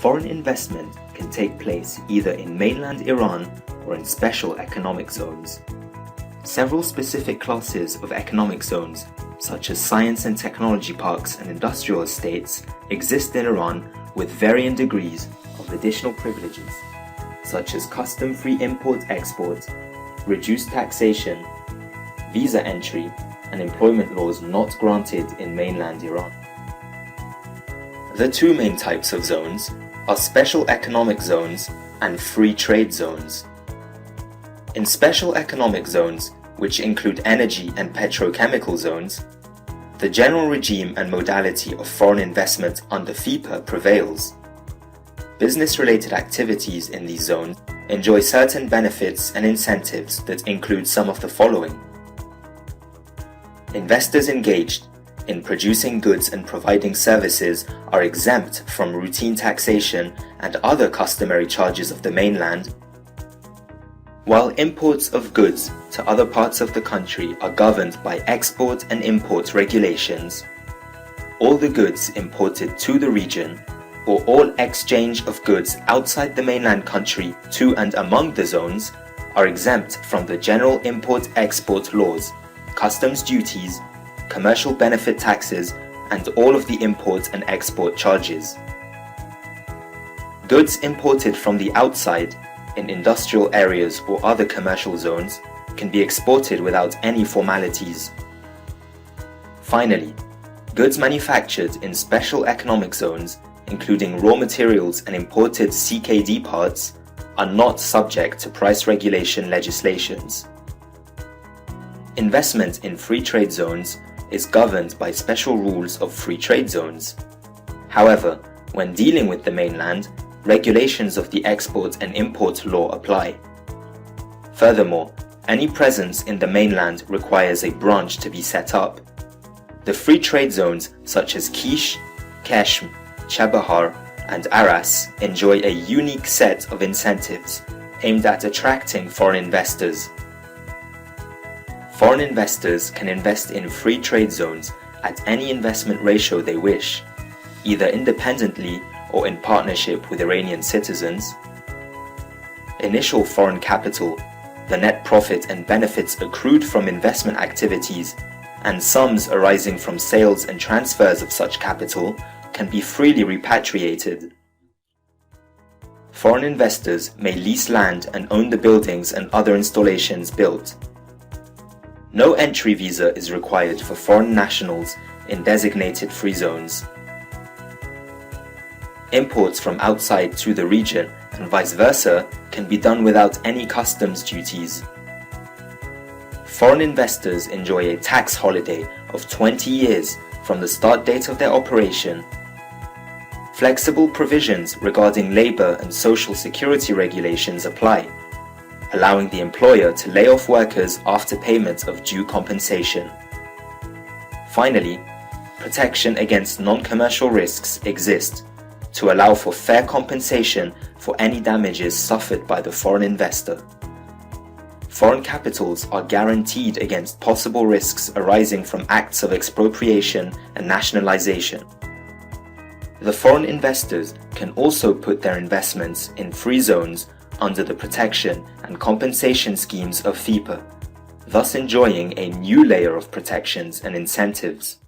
Foreign investment can take place either in mainland Iran or in special economic zones. Several specific classes of economic zones, such as science and technology parks and industrial estates, exist in Iran with varying degrees of additional privileges, such as custom-free import-export, reduced taxation, visa entry, and employment laws not granted in mainland Iran. The two main types of zones are special economic zones and free trade zones. In special economic zones, which include energy and petrochemical zones, the general regime and modality of foreign investment under FIPA prevails. Business-related activities in these zones enjoy certain benefits and incentives that include some of the following. Investors engaged in producing goods and providing services are exempt from routine taxation and other customary charges of the mainland, while imports of goods to other parts of the country are governed by export and import regulations. All the goods imported to the region, or all exchange of goods outside the mainland country to and among the zones, are exempt from the general import-export laws, customs duties, commercial benefit taxes, and all of the import and export charges. Goods imported from the outside, in industrial areas or other commercial zones, can be exported without any formalities. Finally, goods manufactured in special economic zones, including raw materials and imported CKD parts, are not subject to price regulation legislations. Investment in free trade zones is governed by special rules of free trade zones. However, when dealing with the mainland, regulations of the export and import law apply. Furthermore, any presence in the mainland requires a branch to be set up. The free trade zones such as Kish, Keshm, Chabahar, and Aras enjoy a unique set of incentives aimed at attracting foreign investors. Foreign investors can invest in free trade zones at any investment ratio they wish, either independently or in partnership with Iranian citizens. Initial foreign capital, the net profit and benefits accrued from investment activities, and sums arising from sales and transfers of such capital can be freely repatriated. Foreign investors may lease land and own the buildings and other installations built. No entry visa is required for foreign nationals in designated free zones. Imports from outside to the region and vice versa can be done without any customs duties. Foreign investors enjoy a tax holiday of 20 years from the start date of their operation. Flexible provisions regarding labor and social security regulations apply, allowing the employer to lay off workers after payment of due compensation. Finally, protection against non-commercial risks exist to allow for fair compensation for any damages suffered by the foreign investor. Foreign capitals are guaranteed against possible risks arising from acts of expropriation and nationalization. The foreign investors can also put their investments in free zones under the protection and compensation schemes of FIPA, thus enjoying a new layer of protections and incentives.